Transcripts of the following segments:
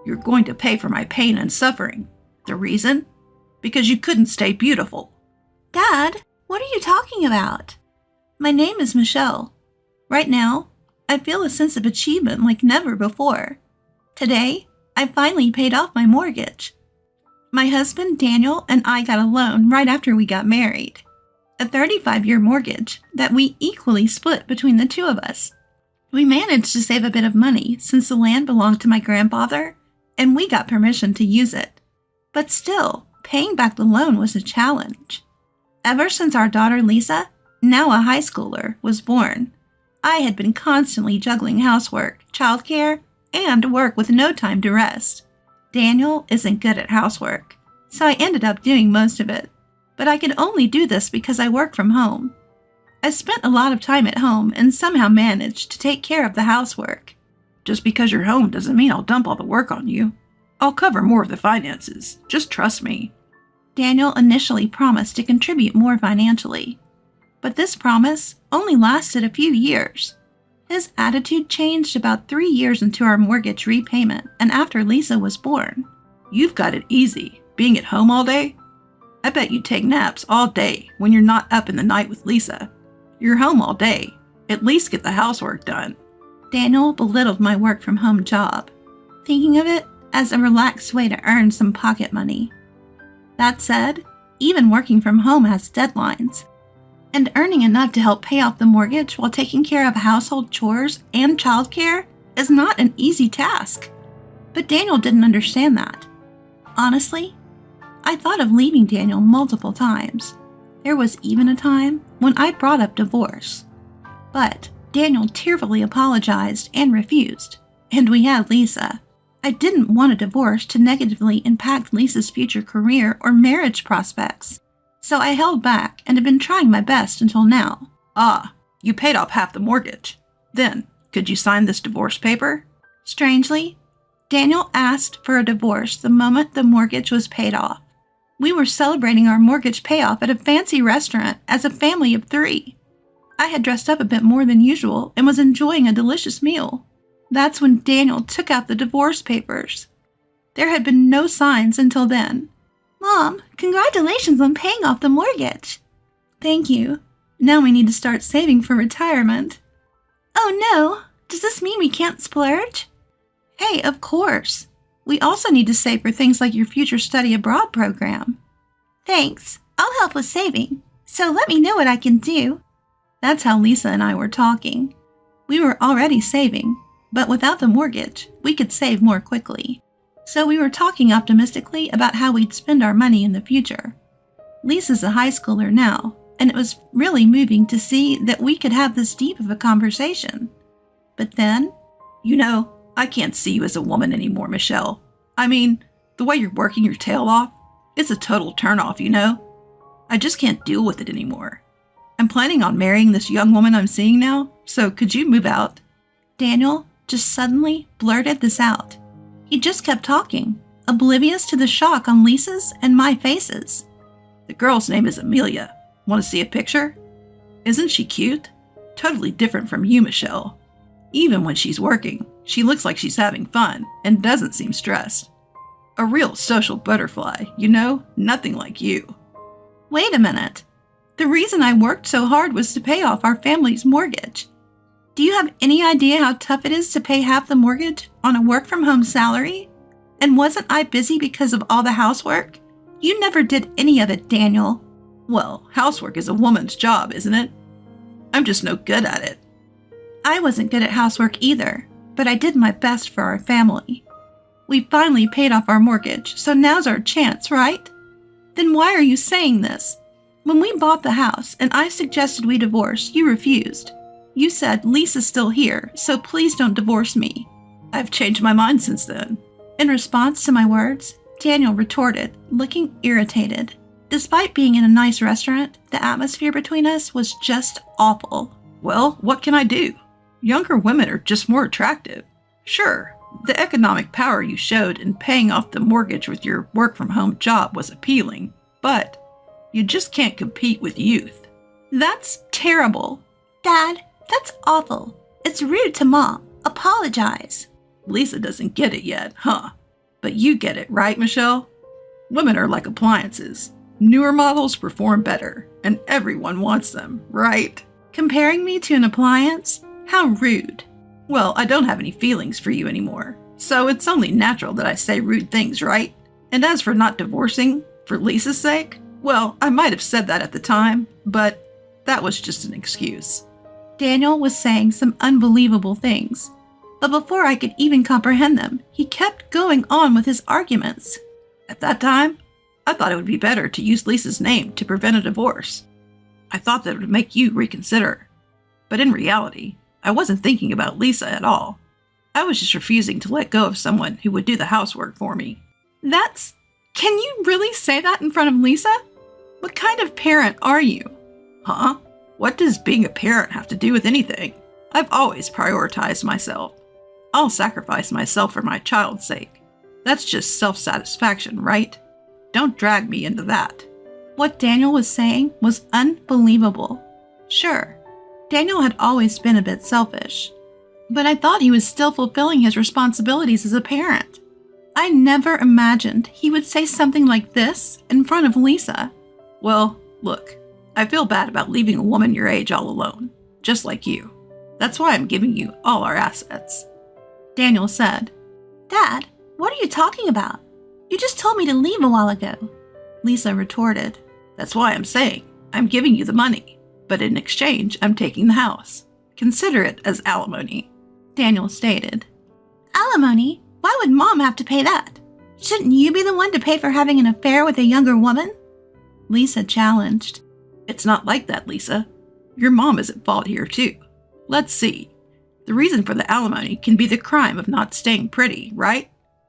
You're going to pay for my pain and suffering. The reason? Because you couldn't stay beautiful. Dad, what are you talking about? My name is Michelle. Right now, I feel a sense of achievement like never before. Today, I finally paid off my mortgage. My husband, Daniel, and I got a loan right after we got married. A 35-year mortgage that we equally split between the two of us. We managed to save a bit of money since the land belonged to my grandfather, and we got permission to use it. But still, paying back the loan was a challenge. Ever since our daughter Lisa, now a high schooler, was born, I had been constantly juggling housework, childcare, and work with no time to rest. Daniel isn't good at housework, so I ended up doing most of it. But I could only do this because I work from home. I spent a lot of time at home and somehow managed to take care of the housework. Just because you're home doesn't mean I'll dump all the work on you. I'll cover more of the finances. Just trust me. Daniel initially promised to contribute more financially, but this promise only lasted a few years. His attitude changed about 3 years into our mortgage repayment and after Lisa was born. You've got it easy, being at home all day. I bet you take naps all day when you're not up in the night with Lisa. You're home all day. At least get the housework done. Daniel belittled my work from home job, thinking of it as a relaxed way to earn some pocket money. That said, even working from home has deadlines, and earning enough to help pay off the mortgage while taking care of household chores and childcare is not an easy task. But Daniel didn't understand that. Honestly, I thought of leaving Daniel multiple times. There was even a time when I brought up divorce. But Daniel tearfully apologized and refused, and we had Lisa. I didn't want a divorce to negatively impact Lisa's future career or marriage prospects, so I held back and have been trying my best until now. Ah, you paid off half the mortgage. Then, could you sign this divorce paper? Strangely, Daniel asked for a divorce the moment the mortgage was paid off. We were celebrating our mortgage payoff at a fancy restaurant as a family of 3. I had dressed up a bit more than usual and was enjoying a delicious meal. That's when Daniel took out the divorce papers. There had been no signs until then. Mom, congratulations on paying off the mortgage. Thank you. Now we need to start saving for retirement. Oh no, does this mean we can't splurge? Hey, of course. We also need to save for things like your future study abroad program. Thanks. I'll help with saving, so let me know what I can do. That's how Lisa and I were talking. We were already saving, but without the mortgage, we could save more quickly. So we were talking optimistically about how we'd spend our money in the future. Lisa's a high schooler now, and it was really moving to see that we could have this deep of a conversation. But then, you know, I can't see you as a woman anymore, Michelle. I mean, the way you're working your tail off, it's a total turnoff, you know? I just can't deal with it anymore. I'm planning on marrying this young woman I'm seeing now, so could you move out? Daniel just suddenly blurted this out. He just kept talking, oblivious to the shock on Lisa's and my faces. The girl's name is Amelia. Want to see a picture? Isn't she cute? Totally different from you, Michelle. Even when she's working, she looks like she's having fun and doesn't seem stressed. A real social butterfly, you know? Nothing like you. Wait a minute. The reason I worked so hard was to pay off our family's mortgage. Do you have any idea how tough it is to pay half the mortgage on a work-from-home salary? And wasn't I busy because of all the housework? You never did any of it, Daniel. Well, housework is a woman's job, isn't it? I'm just no good at it. I wasn't good at housework either, but I did my best for our family. We finally paid off our mortgage, so now's our chance, right? Then why are you saying this? When we bought the house and I suggested we divorce, you refused. You said, Lisa's still here, so please don't divorce me. I've changed my mind since then. In response to my words, Daniel retorted, looking irritated. Despite being in a nice restaurant, the atmosphere between us was just awful. Well, what can I do? Younger women are just more attractive. Sure, the economic power you showed in paying off the mortgage with your work-from-home job was appealing, but you just can't compete with youth. That's terrible. Dad, that's awful. It's rude to Mom. Apologize. Lisa doesn't get it yet, huh? But you get it, right, Michelle? Women are like appliances. Newer models perform better, and everyone wants them, right? Comparing me to an appliance? How rude. Well, I don't have any feelings for you anymore, so it's only natural that I say rude things, right? And as for not divorcing, for Lisa's sake, well, I might have said that at the time, but that was just an excuse. Daniel was saying some unbelievable things, but before I could even comprehend them, he kept going on with his arguments. At that time, I thought it would be better to use Lisa's name to prevent a divorce. I thought that it would make you reconsider. But in reality, I wasn't thinking about Lisa at all. I was just refusing to let go of someone who would do the housework for me. Can you really say that in front of Lisa? What kind of parent are you? Huh? What does being a parent have to do with anything? I've always prioritized myself. I'll sacrifice myself for my child's sake. That's just self-satisfaction, right? Don't drag me into that. What Daniel was saying was unbelievable. Sure, Daniel had always been a bit selfish, but I thought he was still fulfilling his responsibilities as a parent. I never imagined he would say something like this in front of Lisa. Well, look, I feel bad about leaving a woman your age all alone, just like you. That's why I'm giving you all our assets. Daniel said. Dad, what are you talking about? You just told me to leave a while ago. Lisa retorted. That's why I'm saying I'm giving you the money, but in exchange, I'm taking the house. Consider it as alimony. Daniel stated. Alimony? Why would Mom have to pay that? Shouldn't you be the one to pay for having an affair with a younger woman? Lisa challenged. It's not like that, Lisa. Your mom is at fault here, too. Let's see. The reason for the alimony can be the crime of not staying pretty, right?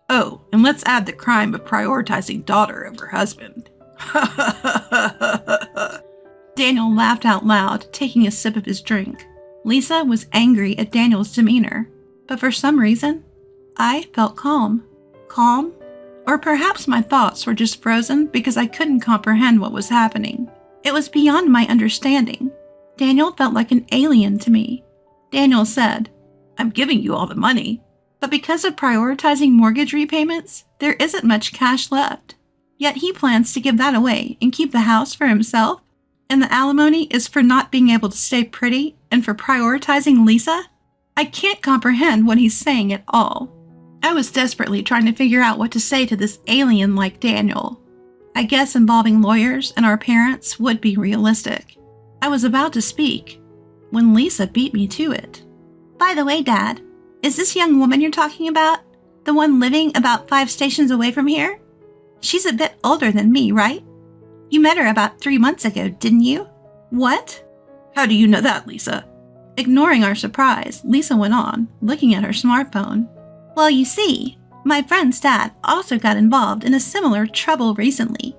Oh, and let's add the crime of prioritizing daughter over husband. Daniel laughed out loud, taking a sip of his drink. Lisa was angry at Daniel's demeanor, but for some reason, I felt calm. Calm? Or perhaps my thoughts were just frozen because I couldn't comprehend what was happening. It was beyond my understanding. Daniel felt like an alien to me. Daniel said, I'm giving you all the money, but because of prioritizing mortgage repayments, there isn't much cash left. Yet he plans to give that away and keep the house for himself? And the alimony is for not being able to stay pretty and for prioritizing Lisa? I can't comprehend what he's saying at all. I was desperately trying to figure out what to say to this alien like Daniel. I guess involving lawyers and our parents would be realistic. I was about to speak when Lisa beat me to it. By the way, Dad, is this young woman you're talking about the one living about 5 stations away from here? She's a bit older than me, right? You met her about 3 months ago, didn't you? What? How do you know that, Lisa? Ignoring our surprise, Lisa went on, looking at her smartphone. Well, you see, my friend's dad also got involved in a similar trouble recently.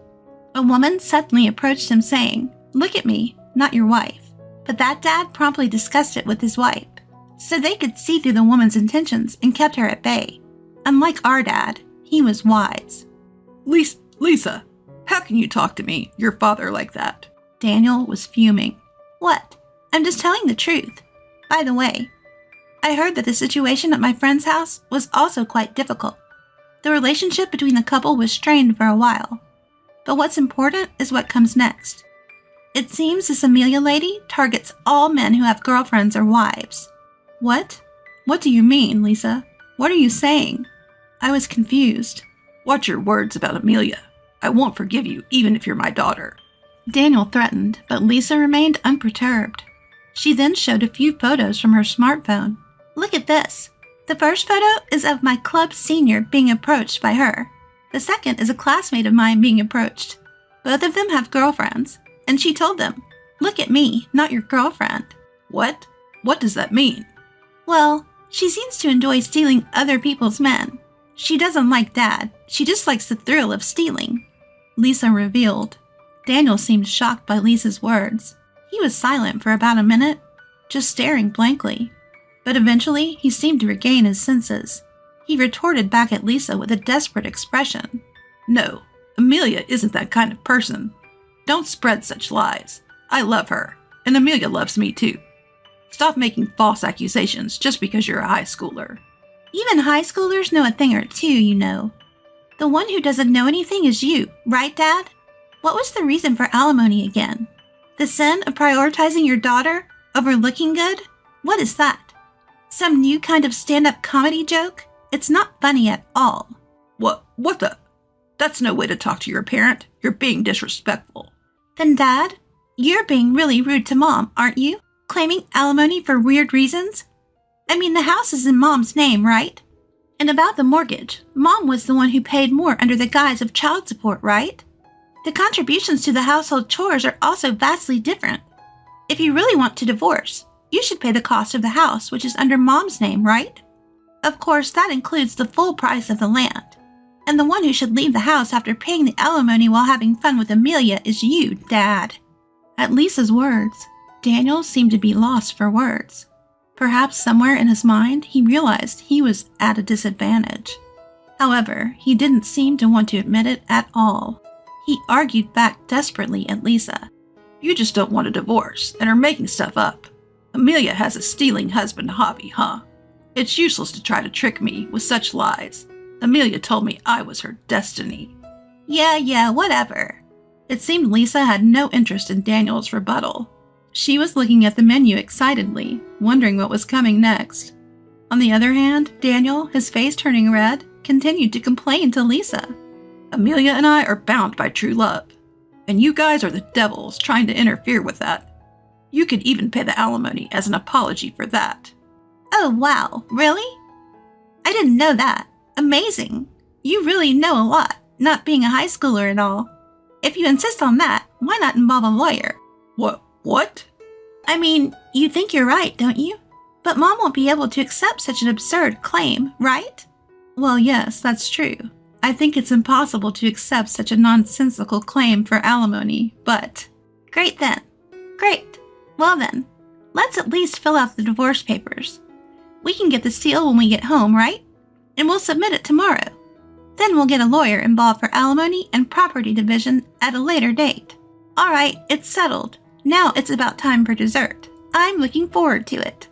A woman suddenly approached him saying, "Look at me, not your wife." But that dad promptly discussed it with his wife, so they could see through the woman's intentions and kept her at bay. Unlike our dad, he was wise. Lisa, how can you talk to me, your father, like that? Daniel was fuming. What? I'm just telling the truth. By the way, I heard that the situation at my friend's house was also quite difficult. The relationship between the couple was strained for a while. But what's important is what comes next. It seems this Amelia lady targets all men who have girlfriends or wives. What? What do you mean, Lisa? What are you saying? I was confused. Watch your words about Amelia. I won't forgive you, even if you're my daughter. Daniel threatened, but Lisa remained unperturbed. She then showed a few photos from her smartphone. Look at this. The first photo is of my club senior being approached by her. The second is a classmate of mine being approached. Both of them have girlfriends, and she told them, "Look at me, not your girlfriend." What? What does that mean? Well, she seems to enjoy stealing other people's men. She doesn't like Dad. She just likes the thrill of stealing. Lisa revealed. Daniel seemed shocked by Lisa's words. He was silent for about a minute, just staring blankly. But eventually, he seemed to regain his senses. He retorted back at Lisa with a desperate expression. No, Amelia isn't that kind of person. Don't spread such lies. I love her, and Amelia loves me too. Stop making false accusations just because you're a high schooler. Even high schoolers know a thing or two, you know. The one who doesn't know anything is you, right, Dad? What was the reason for alimony again? The sin of prioritizing your daughter over looking good? What is that? Some new kind of stand-up comedy joke? It's not funny at all. What the? That's no way to talk to your parent. You're being disrespectful. Then, Dad, you're being really rude to Mom, aren't you? Claiming alimony for weird reasons? I mean, the house is in Mom's name, right? And about the mortgage, Mom was the one who paid more under the guise of child support, right? The contributions to the household chores are also vastly different. If you really want to divorce, you should pay the cost of the house, which is under Mom's name, right? Of course, that includes the full price of the land. And the one who should leave the house after paying the alimony while having fun with Amelia is you, Dad. At Lisa's words, Daniel seemed to be lost for words. Perhaps somewhere in his mind, he realized he was at a disadvantage. However, he didn't seem to want to admit it at all. He argued back desperately at Lisa. You just don't want a divorce and are making stuff up. Amelia has a stealing husband hobby, huh? It's useless to try to trick me with such lies. Amelia told me I was her destiny. Yeah, whatever. It seemed Lisa had no interest in Daniel's rebuttal. She was looking at the menu excitedly, wondering what was coming next. On the other hand, Daniel, his face turning red, continued to complain to Lisa. Amelia and I are bound by true love, and you guys are the devils trying to interfere with that. You could even pay the alimony as an apology for that. Oh, wow, really? I didn't know that. Amazing. You really know a lot, not being a high schooler and all. If you insist on that, why not involve a lawyer? What? I mean, you think you're right, don't you? But Mom won't be able to accept such an absurd claim, right? Well, yes, that's true. I think it's impossible to accept such a nonsensical claim for alimony, but... Great then. Great. Well then, let's at least fill out the divorce papers. We can get the seal when we get home, right? And we'll submit it tomorrow. Then we'll get a lawyer involved for alimony and property division at a later date. All right, it's settled. Now it's about time for dessert. I'm looking forward to it.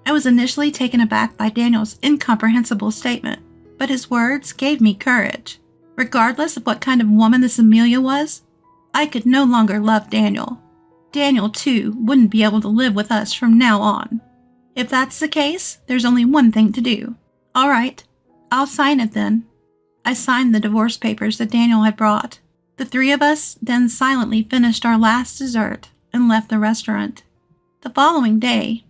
I was initially taken aback by Daniel's incomprehensible statement, but his words gave me courage. Regardless of what kind of woman this Amelia was, I could no longer love Daniel. Daniel, too, wouldn't be able to live with us from now on. If that's the case, there's only one thing to do. All right, I'll sign it then. I signed the divorce papers that Daniel had brought. The three of us then silently finished our last dessert and left the restaurant. The following day,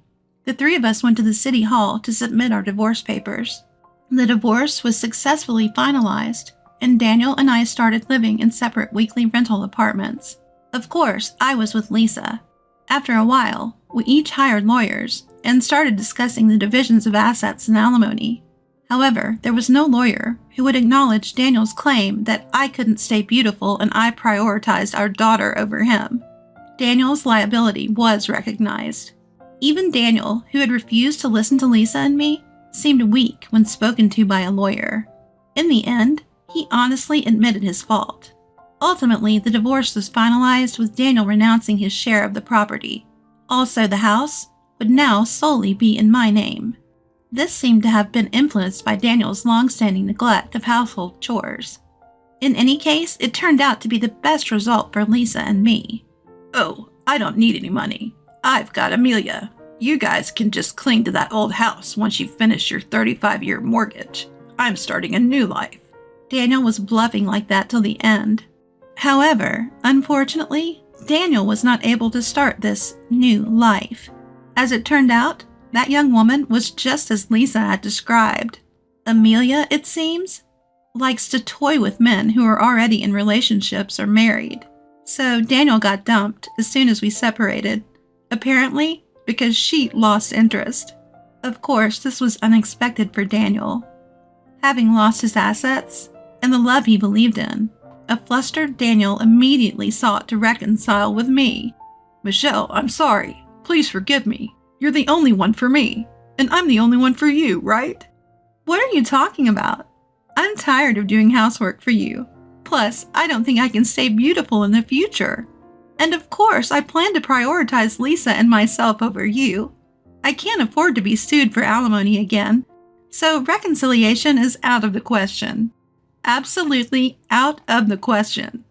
the three of us went to the city hall to submit our divorce papers. The divorce was successfully finalized, and Daniel and I started living in separate weekly rental apartments. Of course, I was with Lisa. After a while, we each hired lawyers and started discussing the divisions of assets and alimony. However, there was no lawyer who would acknowledge Daniel's claim that I couldn't stay beautiful and I prioritized our daughter over him. Daniel's liability was recognized. Even Daniel, who had refused to listen to Lisa and me, seemed weak when spoken to by a lawyer. In the end, he honestly admitted his fault. Ultimately, the divorce was finalized with Daniel renouncing his share of the property. Also, the house would now solely be in my name. This seemed to have been influenced by Daniel's long-standing neglect of household chores. In any case, it turned out to be the best result for Lisa and me. Oh, I don't need any money. I've got Amelia. You guys can just cling to that old house once you finish your 35-year mortgage. I'm starting a new life. Daniel was bluffing like that till the end. However, unfortunately, Daniel was not able to start this new life. As it turned out, that young woman was just as Lisa had described. Amelia, it seems, likes to toy with men who are already in relationships or married. So Daniel got dumped as soon as we separated, apparently because she lost interest. Of course, this was unexpected for Daniel. Having lost his assets and the love he believed in, a flustered Daniel immediately sought to reconcile with me. Michelle, I'm sorry. Please forgive me. You're the only one for me, and I'm the only one for you, right? What are you talking about? I'm tired of doing housework for you. Plus, I don't think I can stay beautiful in the future. And of course, I plan to prioritize Lisa and myself over you. I can't afford to be sued for alimony again, so reconciliation is out of the question. Absolutely out of the question.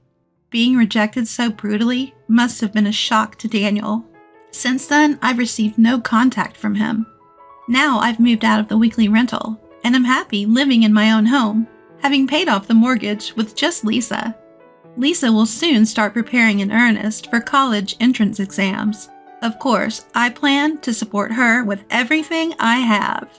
Being rejected so brutally must have been a shock to Daniel. Since then, I've received no contact from him. Now I've moved out of the weekly rental, and I'm happy living in my own home, having paid off the mortgage with just Lisa. Lisa will soon start preparing in earnest for college entrance exams. Of course, I plan to support her with everything I have.